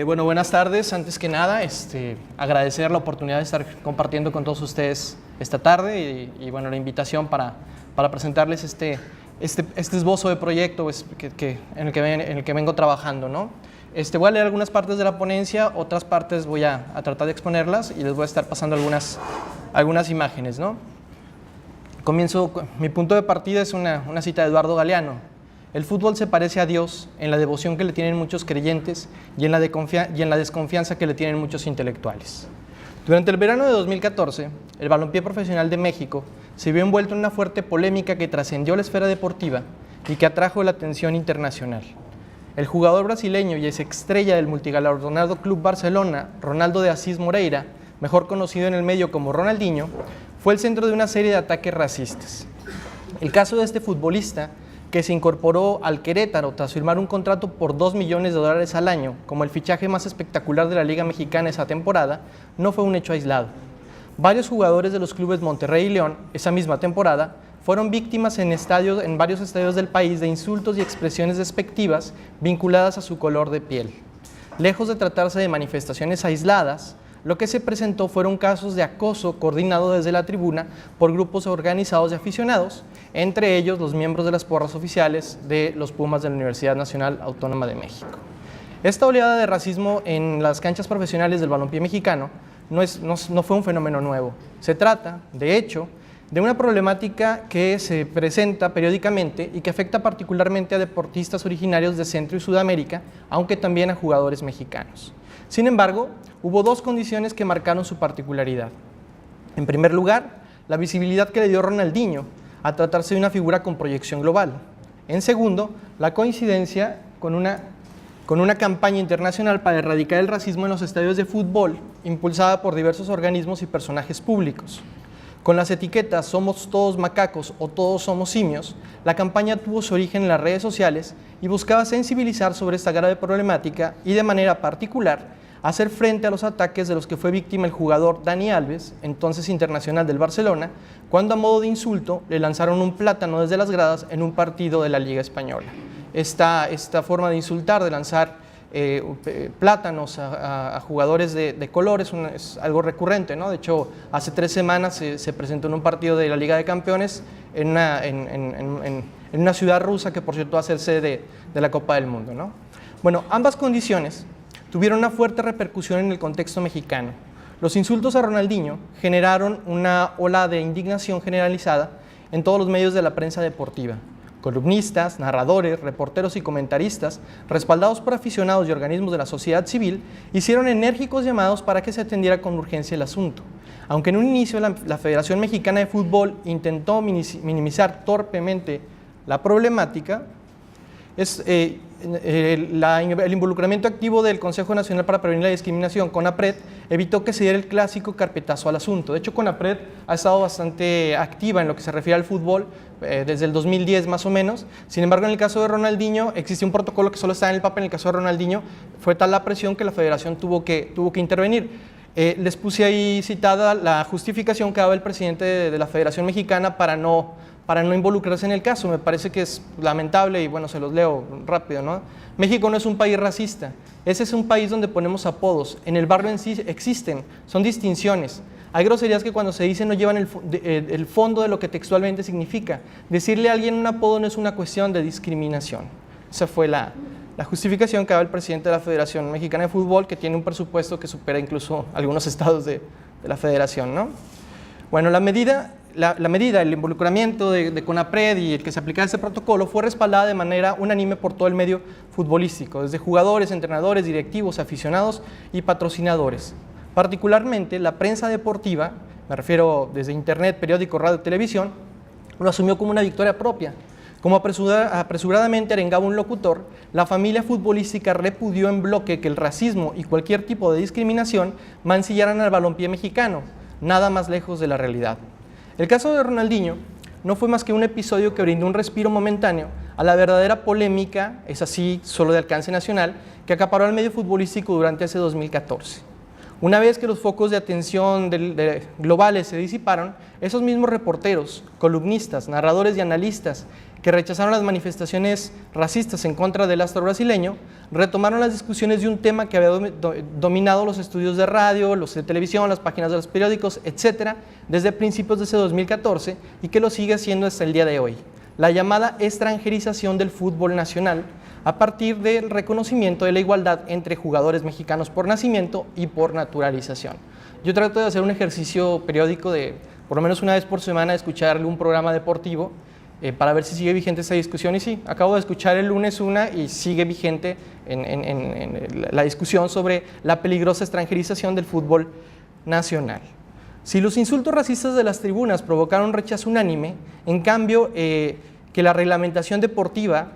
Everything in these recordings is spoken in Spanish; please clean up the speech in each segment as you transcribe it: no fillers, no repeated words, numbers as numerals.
Bueno, buenas tardes. Antes que nada, agradecer la oportunidad de estar compartiendo con todos ustedes esta tarde y bueno, la invitación para presentarles este esbozo de proyecto en el que vengo trabajando, ¿no? Voy a leer algunas partes de la ponencia, otras partes voy a tratar de exponerlas y les voy a estar pasando algunas imágenes, ¿no? Mi punto de partida es una cita de Eduardo Galeano. El fútbol se parece a Dios en la devoción que le tienen muchos creyentes y en la desconfianza que le tienen muchos intelectuales. Durante el verano de 2014, el balompié profesional de México se vio envuelto en una fuerte polémica que trascendió la esfera deportiva y que atrajo la atención internacional. El jugador brasileño y exestrella del multigalardonado Club Barcelona, Ronaldo de Assis Moreira, mejor conocido en el medio como Ronaldinho, fue el centro de una serie de ataques racistas. El caso de este futbolista, que se incorporó al Querétaro tras firmar un contrato por $2 millones al año, como el fichaje más espectacular de la Liga Mexicana esa temporada, no fue un hecho aislado. Varios jugadores de los clubes Monterrey y León, esa misma temporada, fueron víctimas en varios estadios del país de insultos y expresiones despectivas vinculadas a su color de piel. Lejos de tratarse de manifestaciones aisladas, lo que se presentó fueron casos de acoso coordinado desde la tribuna por grupos organizados de aficionados, entre ellos los miembros de las porras oficiales de los Pumas de la Universidad Nacional Autónoma de México. Esta oleada de racismo en las canchas profesionales del balompié mexicano no fue un fenómeno nuevo. Se trata, de hecho, de una problemática que se presenta periódicamente y que afecta particularmente a deportistas originarios de Centro y Sudamérica, aunque también a jugadores mexicanos. Sin embargo, hubo dos condiciones que marcaron su particularidad. En primer lugar, la visibilidad que le dio Ronaldinho a tratarse de una figura con proyección global. En segundo, la coincidencia con una campaña internacional para erradicar el racismo en los estadios de fútbol, impulsada por diversos organismos y personajes públicos. Con las etiquetas "somos todos macacos" o "todos somos simios", la campaña tuvo su origen en las redes sociales y buscaba sensibilizar sobre esta grave problemática y, de manera particular, hacer frente a los ataques de los que fue víctima el jugador Dani Alves, entonces internacional del Barcelona, cuando a modo de insulto le lanzaron un plátano desde las gradas en un partido de la Liga Española. Esta forma de insultar, de lanzar plátanos a jugadores de color es algo recurrente, ¿no? De hecho, hace 3 semanas se presentó en un partido de la Liga de Campeones en una ciudad rusa que, por cierto, va a ser sede de la Copa del Mundo, ¿no? Bueno, ambas condiciones tuvieron una fuerte repercusión en el contexto mexicano. Los insultos a Ronaldinho generaron una ola de indignación generalizada en todos los medios de la prensa deportiva. Columnistas, narradores, reporteros y comentaristas, respaldados por aficionados y organismos de la sociedad civil, hicieron enérgicos llamados para que se atendiera con urgencia el asunto. Aunque en un inicio la Federación Mexicana de Fútbol intentó minimizar torpemente la problemática, el involucramiento activo del Consejo Nacional para Prevenir la Discriminación, CONAPRED, evitó que se diera el clásico carpetazo al asunto. De hecho, CONAPRED ha estado bastante activa en lo que se refiere al fútbol desde el 2010 más o menos. Sin embargo, en el caso de Ronaldinho, existe un protocolo que solo está en el papel. En el caso de Ronaldinho, fue tal la presión que la Federación tuvo que intervenir. Les puse ahí citada la justificación que daba el presidente de la Federación Mexicana para no involucrarse en el caso. Me parece que es lamentable y bueno, se los leo rápido, ¿no? México no es un país racista, ese es un país donde ponemos apodos, en el barrio en sí existen, son distinciones. Hay groserías que cuando se dicen no llevan el fondo de lo que textualmente significa. Decirle a alguien un apodo no es una cuestión de discriminación. Esa fue la justificación que daba el presidente de la Federación Mexicana de Fútbol, que tiene un presupuesto que supera incluso algunos estados de la Federación, ¿no? Bueno, la medida, el involucramiento de CONAPRED y el que se aplicara este protocolo fue respaldada de manera unánime por todo el medio futbolístico, desde jugadores, entrenadores, directivos, aficionados y patrocinadores. Particularmente la prensa deportiva, me refiero desde internet, periódico, radio, televisión, lo asumió como una victoria propia. Como apresuradamente arengaba un locutor, la familia futbolística repudió en bloque que el racismo y cualquier tipo de discriminación mancillaran al balompié mexicano, nada más lejos de la realidad. El caso de Ronaldinho no fue más que un episodio que brindó un respiro momentáneo a la verdadera polémica, es así, solo de alcance nacional, que acaparó al medio futbolístico durante ese 2014. Una vez que los focos de atención globales se disiparon, esos mismos reporteros, columnistas, narradores y analistas que rechazaron las manifestaciones racistas en contra del astro brasileño, retomaron las discusiones de un tema que había dominado los estudios de radio, los de televisión, las páginas de los periódicos, etcétera, desde principios de ese 2014 y que lo sigue haciendo hasta el día de hoy: la llamada extranjerización del fútbol nacional, a partir del reconocimiento de la igualdad entre jugadores mexicanos por nacimiento y por naturalización. Yo trato de hacer un ejercicio periódico de, por lo menos una vez por semana, escucharle un programa deportivo para ver si sigue vigente esta discusión, y sí, acabo de escuchar el lunes una y sigue vigente en la discusión sobre la peligrosa extranjerización del fútbol nacional. Si los insultos racistas de las tribunas provocaron rechazo unánime, en cambio, que la reglamentación deportiva,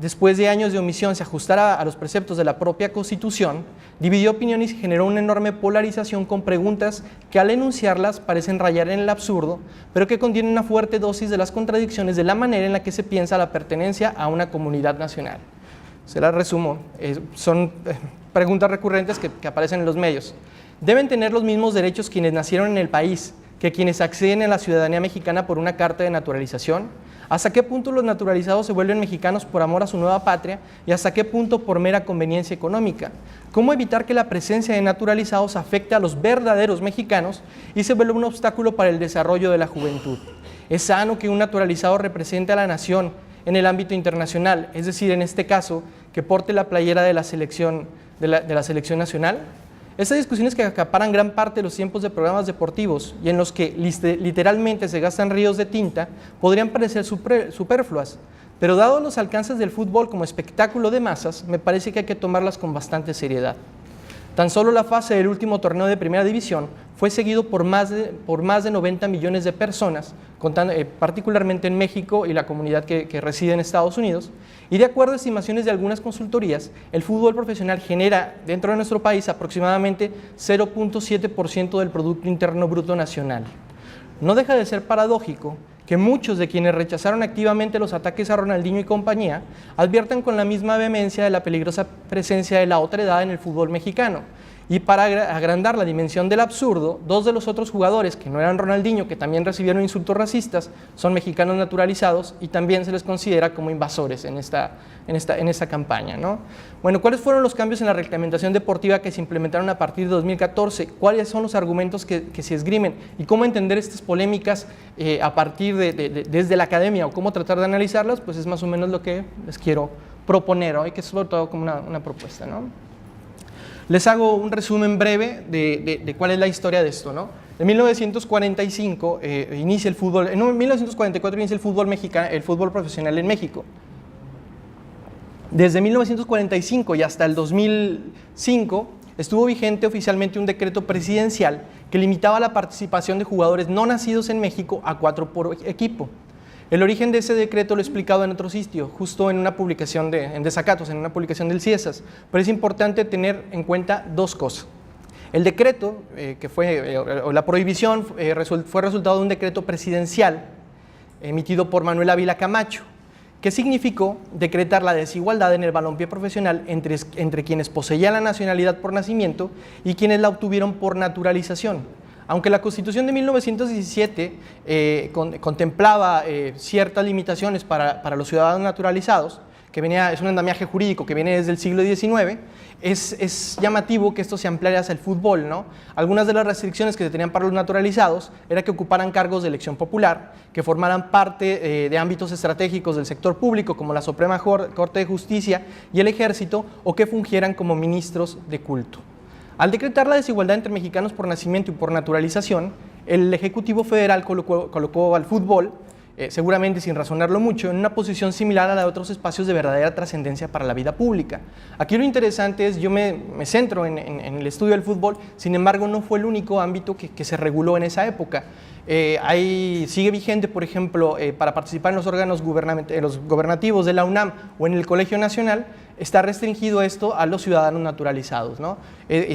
después de años de omisión, se ajustara a los preceptos de la propia Constitución, dividió opiniones y generó una enorme polarización con preguntas que al enunciarlas parecen rayar en el absurdo, pero que contienen una fuerte dosis de las contradicciones de la manera en la que se piensa la pertenencia a una comunidad nacional. Se las resumo, son preguntas recurrentes que aparecen en los medios. ¿Deben tener los mismos derechos quienes nacieron en el país que quienes acceden a la ciudadanía mexicana por una carta de naturalización? ¿Hasta qué punto los naturalizados se vuelven mexicanos por amor a su nueva patria y hasta qué punto por mera conveniencia económica? ¿Cómo evitar que la presencia de naturalizados afecte a los verdaderos mexicanos y se vuelva un obstáculo para el desarrollo de la juventud? ¿Es sano que un naturalizado represente a la nación en el ámbito internacional, es decir, en este caso, que porte la playera de la selección nacional? Estas discusiones que acaparan gran parte de los tiempos de programas deportivos y en los que literalmente se gastan ríos de tinta podrían parecer superfluas, pero dados los alcances del fútbol como espectáculo de masas, me parece que hay que tomarlas con bastante seriedad. Tan solo la fase del último torneo de Primera División fue seguido por más de 90 millones de personas, particularmente en México y la comunidad que reside en Estados Unidos, y de acuerdo a estimaciones de algunas consultorías, el fútbol profesional genera dentro de nuestro país aproximadamente 0.7% del Producto Interno Bruto Nacional. No deja de ser paradójico que muchos de quienes rechazaron activamente los ataques a Ronaldinho y compañía adviertan con la misma vehemencia de la peligrosa presencia de la otredad en el fútbol mexicano. Y para agrandar la dimensión del absurdo, dos de los otros jugadores que no eran Ronaldinho, que también recibieron insultos racistas, son mexicanos naturalizados y también se les considera como invasores en esta campaña, ¿no? Bueno, ¿cuáles fueron los cambios en la reglamentación deportiva que se implementaron a partir de 2014? ¿Cuáles son los argumentos que se esgrimen? ¿Y cómo entender estas polémicas a partir desde la academia o cómo tratar de analizarlas? Pues es más o menos lo que les quiero proponer hoy, que es sobre todo como una propuesta, ¿no? Les hago un resumen breve de cuál es la historia de esto, ¿no? En 1945 inicia el fútbol, en 1944 inicia el fútbol mexicano, el fútbol profesional en México. Desde 1945 y hasta el 2005 estuvo vigente oficialmente un decreto presidencial que limitaba la participación de jugadores no nacidos en México a 4 por equipo. El origen de ese decreto lo he explicado en otro sitio, justo en una publicación en Desacatos, en una publicación del CIESAS, pero es importante tener en cuenta dos cosas. El decreto, o la prohibición, fue resultado de un decreto presidencial emitido por Manuel Ávila Camacho, que significó decretar la desigualdad en el balompié profesional entre quienes poseían la nacionalidad por nacimiento y quienes la obtuvieron por naturalización. Aunque la Constitución de 1917 contemplaba ciertas limitaciones para los ciudadanos naturalizados, es un andamiaje jurídico que viene desde el siglo XIX, es llamativo que esto se ampliara hacia el fútbol, ¿no? Algunas de las restricciones que se tenían para los naturalizados era que ocuparan cargos de elección popular, que formaran parte de ámbitos estratégicos del sector público, como la Suprema Corte de Justicia y el Ejército, o que fungieran como ministros de culto. Al decretar la desigualdad entre mexicanos por nacimiento y por naturalización, el Ejecutivo Federal colocó al fútbol, seguramente sin razonarlo mucho, en una posición similar a la de otros espacios de verdadera trascendencia para la vida pública. Aquí lo interesante es, yo me centro en el estudio del fútbol, sin embargo no fue el único ámbito que se reguló en esa época. Sigue vigente, por ejemplo, para participar en los órganos gobernativos de la UNAM o en el Colegio Nacional, está restringido esto a los ciudadanos naturalizados, ¿no?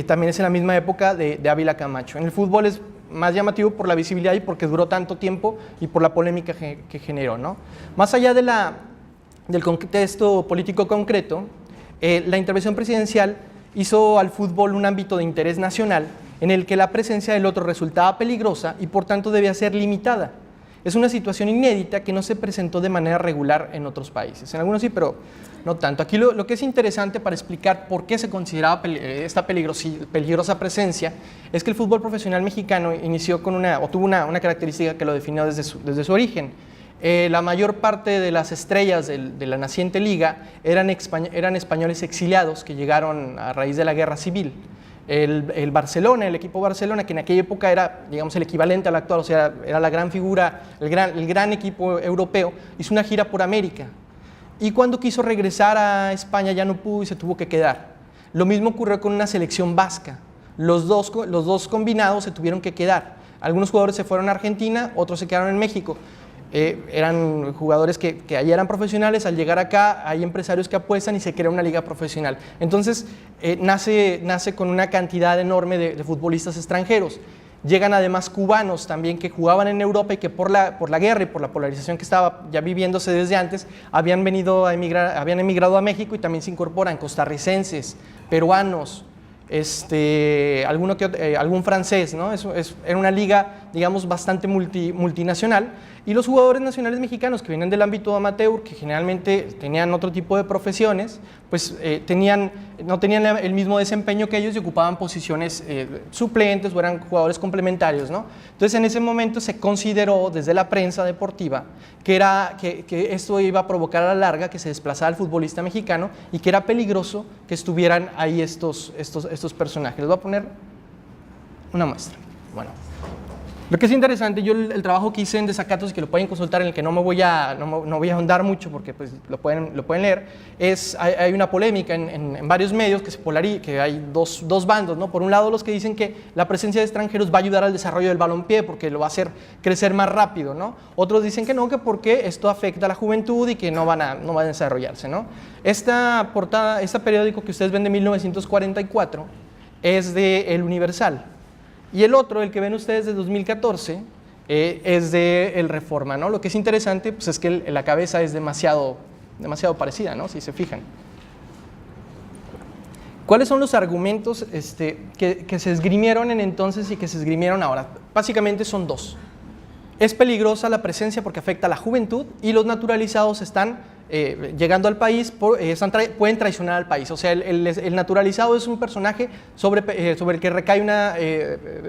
También es en la misma época de Ávila Camacho. En el fútbol es más llamativo por la visibilidad y porque duró tanto tiempo y por la polémica que generó, ¿no? Más allá del contexto político concreto, la intervención presidencial hizo al fútbol un ámbito de interés nacional en el que la presencia del otro resultaba peligrosa y por tanto debía ser limitada. Es una situación inédita que no se presentó de manera regular en otros países. En algunos sí, pero no tanto. Aquí lo que es interesante para explicar por qué se consideraba esta peligrosa presencia es que el fútbol profesional mexicano inició con tuvo una característica que lo definió desde su origen. La mayor parte de las estrellas de la naciente liga eran españoles exiliados que llegaron a raíz de la guerra civil. El Barcelona, el equipo Barcelona, que en aquella época era, digamos, el equivalente al actual, o sea, era la gran figura, el gran equipo europeo, hizo una gira por América. Y cuando quiso regresar a España ya no pudo y se tuvo que quedar. Lo mismo ocurrió con una selección vasca. Los dos combinados se tuvieron que quedar. Algunos jugadores se fueron a Argentina, otros se quedaron en México. Eran jugadores que allá eran profesionales, al llegar acá hay empresarios que apuestan y se crea una liga profesional. Entonces nace con una cantidad enorme de futbolistas extranjeros. Llegan además cubanos también que jugaban en Europa y que por la guerra y por la polarización que estaba ya viviéndose desde antes, habían emigrado a México y también se incorporan costarricenses, peruanos, algún francés, ¿no? Era una liga, digamos, bastante multinacional, y los jugadores nacionales mexicanos que vienen del ámbito amateur, que generalmente tenían otro tipo de profesiones, pues no tenían el mismo desempeño que ellos y ocupaban posiciones suplentes o eran jugadores complementarios, ¿no? Entonces en ese momento se consideró desde la prensa deportiva que esto iba a provocar a la larga que se desplazara el futbolista mexicano y que era peligroso que estuvieran ahí estos personajes. Les voy a poner una muestra. Bueno, lo que es interesante, yo el trabajo que hice en Desacatos y que lo pueden consultar, en el que no voy a ahondar mucho porque pues, lo pueden leer, hay una polémica en varios medios que hay dos bandos, ¿no? Por un lado los que dicen que la presencia de extranjeros va a ayudar al desarrollo del balompié porque lo va a hacer crecer más rápido, ¿no? Otros dicen que no, que porque esto afecta a la juventud y que no van a desarrollarse, ¿no? Esta periódico que ustedes ven de 1944 es de El Universal. Y el otro, el que ven ustedes de 2014, es de El Reforma, ¿no? Lo que es interesante pues, es que la cabeza es demasiado parecida, ¿no? Si se fijan. ¿Cuáles son los argumentos que se esgrimieron en entonces y que se esgrimieron ahora? Básicamente son dos. Es peligrosa la presencia porque afecta a la juventud y los naturalizados están llegando al país, pueden traicionar al país. O sea, el naturalizado es un personaje sobre el que recae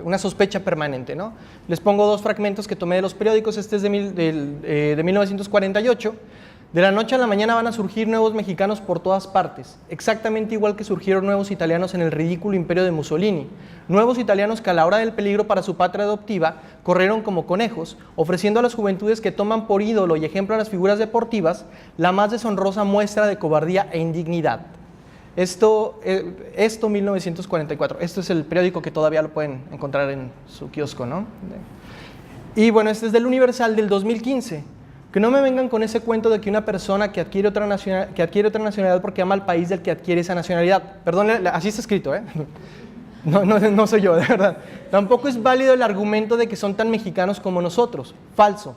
una sospecha permanente, ¿no? Les pongo dos fragmentos que tomé de los periódicos. Este es de 1948. De la noche a la mañana van a surgir nuevos mexicanos por todas partes, exactamente igual que surgieron nuevos italianos en el ridículo imperio de Mussolini. Nuevos italianos que a la hora del peligro para su patria adoptiva corrieron como conejos, ofreciendo a las juventudes que toman por ídolo y ejemplo a las figuras deportivas la más deshonrosa muestra de cobardía e indignidad. Esto 1944, esto es el periódico que todavía lo pueden encontrar en su kiosco, ¿no? Y bueno, este es del Universal del 2015. Que no me vengan con ese cuento de que una persona que adquiere otra nacionalidad porque ama al país del que adquiere esa nacionalidad. Perdón, así está escrito, ¿eh? No soy yo, de verdad. Tampoco es válido el argumento de que son tan mexicanos como nosotros. Falso.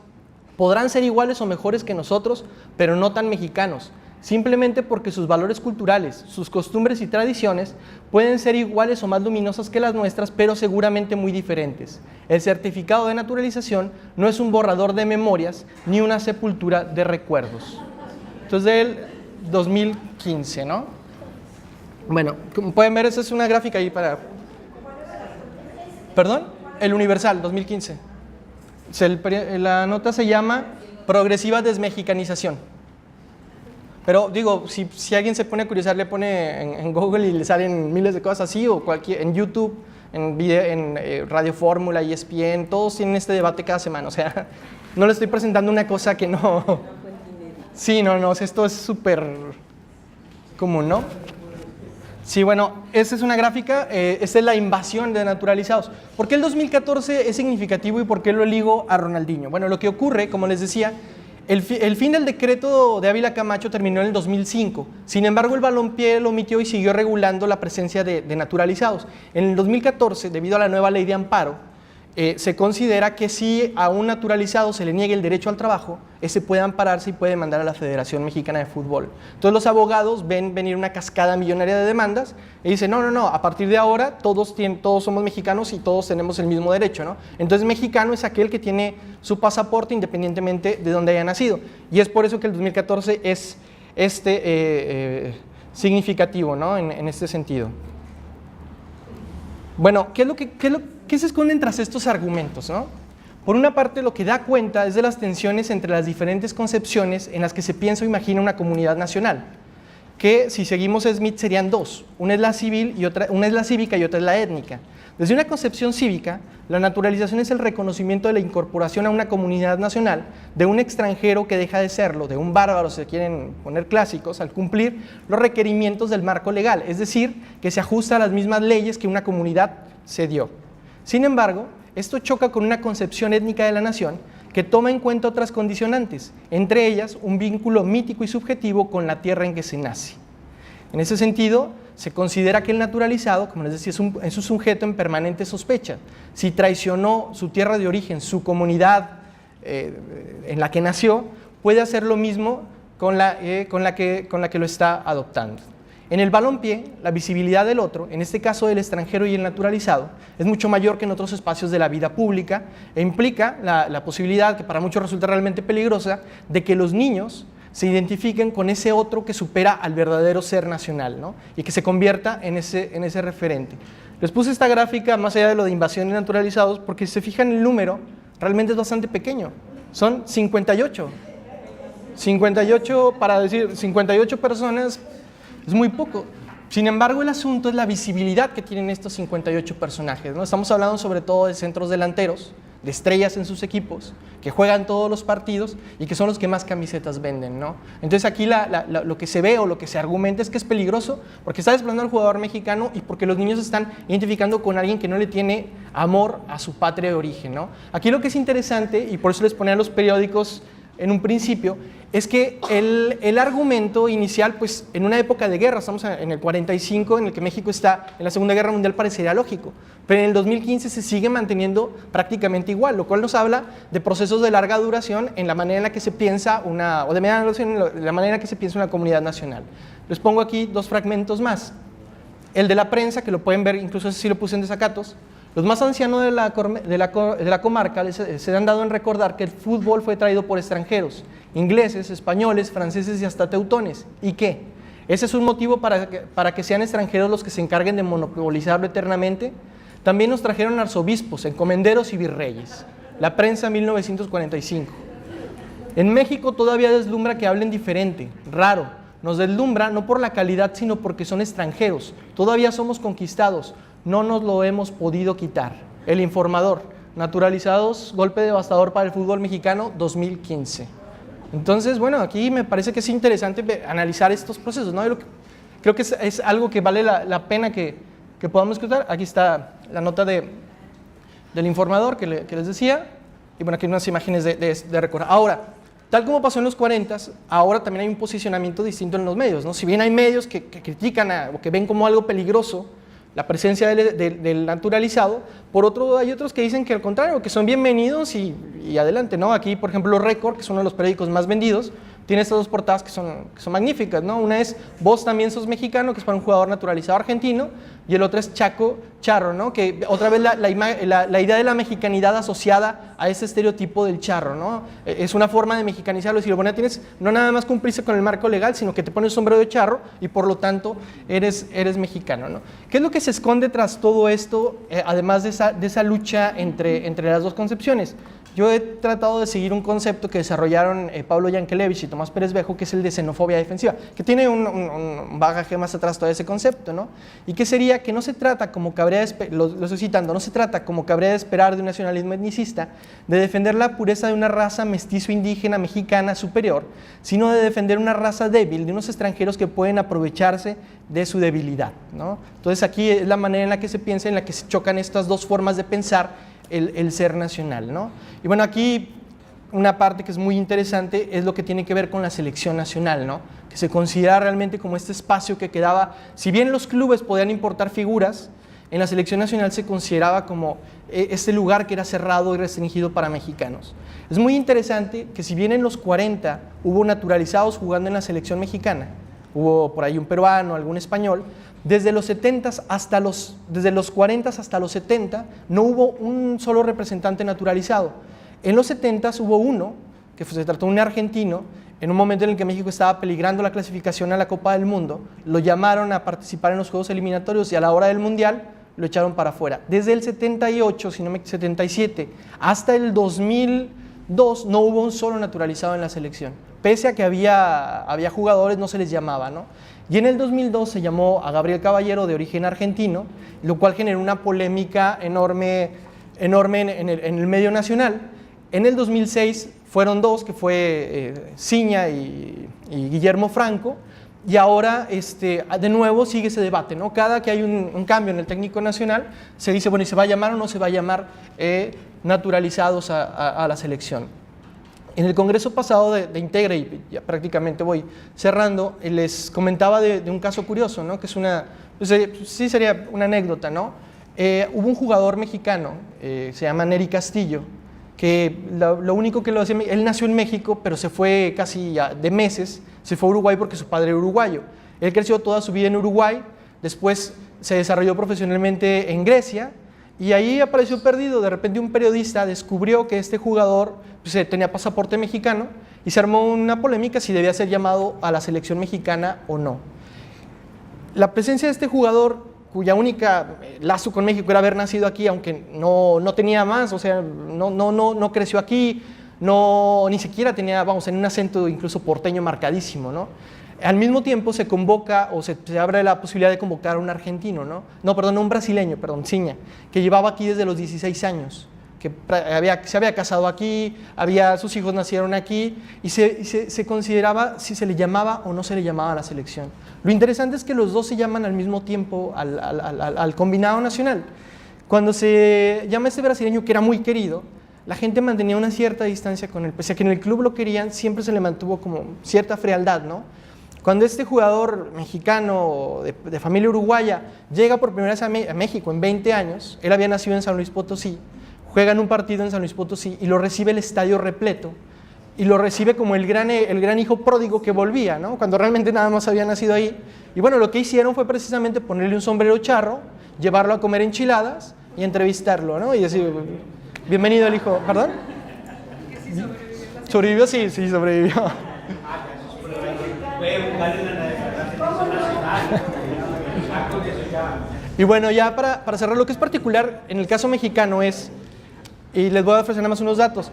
Podrán ser iguales o mejores que nosotros, pero no tan mexicanos. Simplemente porque sus valores culturales, sus costumbres y tradiciones pueden ser iguales o más luminosas que las nuestras, pero seguramente muy diferentes. El certificado de naturalización no es un borrador de memorias ni una sepultura de recuerdos. Entonces, del 2015, ¿no? Bueno, como pueden ver, esa es una gráfica ahí para... ¿Perdón? El Universal, 2015. La nota se llama Progresiva Desmexicanización. Pero digo, si alguien se pone a curiosar, le pone en Google y le salen miles de cosas así, o en YouTube, en Radio Fórmula, ESPN, todos tienen este debate cada semana. O sea, no le estoy presentando una cosa que no... Sí, no, esto es súper común, ¿no? Sí, bueno, esta es una gráfica, esta es la invasión de naturalizados. ¿Por qué el 2014 es significativo y por qué lo ligo a Ronaldinho? Bueno, lo que ocurre, como les decía, el fin del decreto de Ávila Camacho terminó en el 2005. Sin embargo, el balompié lo omitió y siguió regulando la presencia de naturalizados. En el 2014, debido a la nueva ley de amparo, se considera que si a un naturalizado se le niegue el derecho al trabajo, ese puede ampararse y puede demandar a la Federación Mexicana de Fútbol. Entonces los abogados ven venir una cascada millonaria de demandas y dicen, no, a partir de ahora todos somos mexicanos y todos tenemos el mismo derecho, ¿no? Entonces mexicano es aquel que tiene su pasaporte independientemente de dónde haya nacido. Y es por eso que el 2014 es significativo, ¿no? En este sentido. Bueno, ¿qué se esconden tras estos argumentos, ¿no? Por una parte, lo que da cuenta es de las tensiones entre las diferentes concepciones en las que se piensa o imagina una comunidad nacional, que si seguimos a Smith serían dos, una es la cívica y otra es la étnica. Desde una concepción cívica, la naturalización es el reconocimiento de la incorporación a una comunidad nacional de un extranjero que deja de serlo, de un bárbaro, si se quieren poner clásicos, al cumplir los requerimientos del marco legal, es decir, que se ajusta a las mismas leyes que una comunidad se dio. Sin embargo, esto choca con una concepción étnica de la nación que toma en cuenta otras condicionantes, entre ellas un vínculo mítico y subjetivo con la tierra en que se nace. En ese sentido, se considera que el naturalizado, como les decía, es un sujeto en permanente sospecha. Si traicionó su tierra de origen, su comunidad en la que nació, puede hacer lo mismo con la que lo está adoptando. En el balompié, la visibilidad del otro, en este caso del extranjero y el naturalizado, es mucho mayor que en otros espacios de la vida pública e implica la posibilidad, que para muchos resulta realmente peligrosa, de que los niños se identifiquen con ese otro que supera al verdadero ser nacional, ¿no? Y que se convierta en ese referente. Les puse esta gráfica más allá de lo de invasión y naturalizados porque si se fijan el número, realmente es bastante pequeño. Son 58. 58, para decir 58 personas es muy poco. Sin embargo, el asunto es la visibilidad que tienen estos 58 personajes, ¿no? Estamos hablando sobre todo de centros delanteros, de estrellas en sus equipos, que juegan todos los partidos y que son los que más camisetas venden, ¿no? Entonces aquí lo que se ve o lo que se argumenta es que es peligroso porque está desplazando al jugador mexicano y porque los niños se están identificando con alguien que no le tiene amor a su patria de origen, ¿no? Aquí lo que es interesante, y por eso les ponía los periódicos en un principio, es que el argumento inicial, pues en una época de guerra, estamos en el 45, en el que México está en la Segunda Guerra Mundial, parecería lógico, pero en el 2015 se sigue manteniendo prácticamente igual, lo cual nos habla de procesos de larga duración en la manera en la que se piensa o de mediana duración en la manera en la que se piensa una comunidad nacional. Les pongo aquí dos fragmentos más. El de la prensa, que lo pueden ver, incluso ese sí lo puse en desacatos. Los más ancianos de la comarca se han dado en recordar que el fútbol fue traído por extranjeros, ingleses, españoles, franceses y hasta teutones. ¿Y qué? ¿Ese es un motivo para que sean extranjeros los que se encarguen de monopolizarlo eternamente? También nos trajeron arzobispos, encomenderos y virreyes. La prensa 1945. En México todavía deslumbra que hablen diferente, raro. Nos deslumbra no por la calidad, sino porque son extranjeros. Todavía somos conquistados. No nos lo hemos podido quitar. El Informador, naturalizados, golpe devastador para el fútbol mexicano, 2015. Entonces, bueno, aquí me parece que es interesante analizar estos procesos, ¿no? Creo que es algo que vale la pena que podamos escuchar. Aquí está la nota del Informador que les decía, y bueno, aquí unas imágenes de recorrer. Ahora, tal como pasó en los 40, ahora también hay un posicionamiento distinto en los medios, ¿no? Si bien hay medios que critican o que ven como algo peligroso la presencia del naturalizado, por otro hay otros que dicen que al contrario, que son bienvenidos y adelante, ¿no? Aquí, por ejemplo, Récord, que es uno de los periódicos más vendidos, tiene estas dos portadas que son magníficas, ¿no? Una es Vos también sos mexicano, que es para un jugador naturalizado argentino, y el otro es Chaco Charro, ¿no? Que otra vez la idea de la mexicanidad asociada a ese estereotipo del charro, ¿no? Es una forma de mexicanizarlo, es decir, bueno, tienes no nada más cumplirse con el marco legal, sino que te pones un sombrero de charro y por lo tanto eres mexicano, ¿no? ¿Qué es lo que se esconde tras todo esto, además de esa lucha entre las dos concepciones? Yo he tratado de seguir un concepto que desarrollaron Pablo Yankelevich y Tomás Pérez Bejo, que es el de xenofobia defensiva, que tiene un bagaje más atrás todo ese concepto, ¿no? Y que sería que no se trata, como cabría lo estoy citando, no se trata, como cabría de esperar de un nacionalismo etnicista, de defender la pureza de una raza mestizo-indígena mexicana superior, sino de defender una raza débil de unos extranjeros que pueden aprovecharse de su debilidad, ¿no? Entonces aquí es la manera en la que se piensa, en la que se chocan estas dos formas de pensar el ser nacional, ¿no? Y bueno, aquí una parte que es muy interesante es lo que tiene que ver con la selección nacional, ¿no? Que se considera realmente como este espacio que quedaba, si bien los clubes podían importar figuras, en la selección nacional se consideraba como este lugar que era cerrado y restringido para mexicanos. Es muy interesante que si bien en los 40 hubo naturalizados jugando en la selección mexicana, hubo por ahí un peruano, algún español, desde los 40 hasta los 70 no hubo un solo representante naturalizado. En los 70 hubo uno, que se trató de un argentino, en un momento en el que México estaba peligrando la clasificación a la Copa del Mundo, lo llamaron a participar en los Juegos Eliminatorios y a la hora del Mundial lo echaron para afuera. Desde el 78, 77, hasta el 2002 no hubo un solo naturalizado en la selección. Pese a que había jugadores, no se les llamaba, ¿no? Y en el 2002 se llamó a Gabriel Caballero, de origen argentino, lo cual generó una polémica enorme en el medio nacional. En el 2006 fueron dos, que fue Ciña y Guillermo Franco, y ahora de nuevo sigue ese debate, ¿no? Cada que hay un cambio en el técnico nacional, se dice, bueno, ¿y se va a llamar o no se va a llamar naturalizados a la selección? En el congreso pasado de Integra, y ya prácticamente voy cerrando, les comentaba de un caso curioso, ¿no? Que es sí sería una anécdota, ¿no? Hubo un jugador mexicano, se llama Nery Castillo, que lo único que lo hacía, él nació en México, pero se fue casi de meses, se fue a Uruguay porque su padre era uruguayo. Él creció toda su vida en Uruguay, después se desarrolló profesionalmente en Grecia, y ahí apareció perdido. De repente un periodista descubrió que este jugador tenía pasaporte mexicano y se armó una polémica si debía ser llamado a la selección mexicana o no. La presencia de este jugador, cuya única lazo con México era haber nacido aquí, aunque no tenía más, o sea, no creció aquí, ni siquiera tenía, en un acento incluso porteño marcadísimo, ¿no? Al mismo tiempo se convoca o se abre la posibilidad de convocar a un argentino, un brasileño, Ciña, que llevaba aquí desde los 16 años, que se había casado aquí, sus hijos nacieron aquí, y se consideraba si se le llamaba o no se le llamaba a la selección. Lo interesante es que los dos se llaman al mismo tiempo al combinado nacional. Cuando se llama este brasileño, que era muy querido, la gente mantenía una cierta distancia con él, pese a que en el club lo querían, siempre se le mantuvo como cierta frialdad, ¿no? Cuando este jugador mexicano de familia uruguaya llega por primera vez a México en 20 años, él había nacido en San Luis Potosí, juega en un partido en San Luis Potosí y lo recibe el estadio repleto, y lo recibe como el gran hijo pródigo que volvía, ¿no? Cuando realmente nada más había nacido ahí. Y bueno, lo que hicieron fue precisamente ponerle un sombrero charro, llevarlo a comer enchiladas y entrevistarlo, ¿no? Y decir, bienvenido el hijo, ¿perdón? ¿Sobrevivió? Sí, sobrevivió. Y bueno, ya para cerrar, lo que es particular en el caso mexicano es, y les voy a ofrecer nada más unos datos,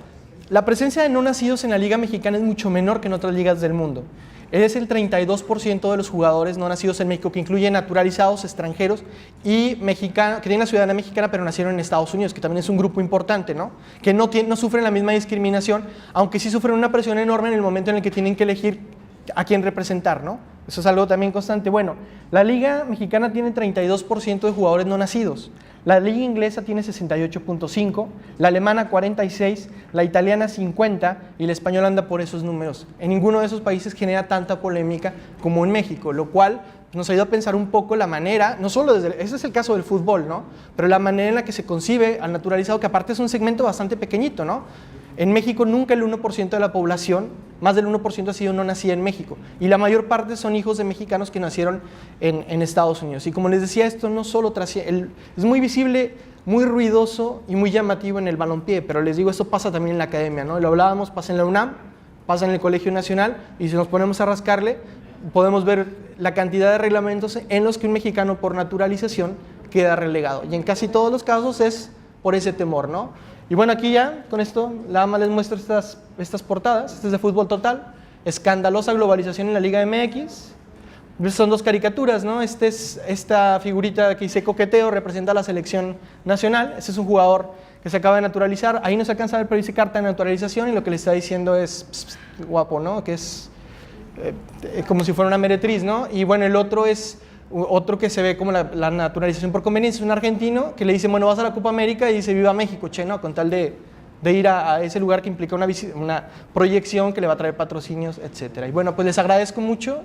la presencia de no nacidos en la Liga Mexicana es mucho menor que en otras ligas del mundo. Es el 32% de los jugadores no nacidos en México, que incluye naturalizados, extranjeros y mexicanos, que tienen la ciudadanía mexicana pero nacieron en Estados Unidos, que también es un grupo importante, ¿no? Que no sufren la misma discriminación, aunque sí sufren una presión enorme en el momento en el que tienen que elegir a quién representar, ¿no? Eso es algo también constante. Bueno, la Liga Mexicana tiene 32% de jugadores no nacidos, la Liga Inglesa tiene 68.5%, la Alemana 46%, la Italiana 50% y la Española anda por esos números. En ninguno de esos países genera tanta polémica como en México, lo cual nos ayuda a pensar un poco la manera, no solo ese es el caso del fútbol, ¿no? Pero la manera en la que se concibe al naturalizado, que aparte es un segmento bastante pequeñito, ¿no? En México nunca el 1% de la población, más del 1% ha sido no nacida en México, y la mayor parte son hijos de mexicanos que nacieron en Estados Unidos. Y como les decía, esto no solo es muy visible, muy ruidoso y muy llamativo en el balompié, pero les digo, esto pasa también en la academia, ¿no? Lo hablábamos, pasa en la UNAM, pasa en el Colegio Nacional, y si nos ponemos a rascarle, podemos ver la cantidad de reglamentos en los que un mexicano por naturalización queda relegado, y en casi todos los casos es por ese temor, ¿no? Y bueno, aquí ya, con esto, nada más les muestro estas portadas. Este es de Fútbol Total, escandalosa globalización en la Liga MX. Son dos caricaturas, ¿no? Esta figurita que dice coqueteo representa a la selección nacional. Este es un jugador que se acaba de naturalizar. Ahí no se alcanza a ver, pero dice carta de naturalización, y lo que le está diciendo es guapo, ¿no? Que es como si fuera una meretriz, ¿no? Y bueno, el otro es otro que se ve como la naturalización por conveniencia, es un argentino que le dice, bueno, vas a la Copa América, y dice, viva México, che, ¿no? Con tal de ir a ese lugar que implica una proyección que le va a traer patrocinios, etc. Y bueno, pues les agradezco mucho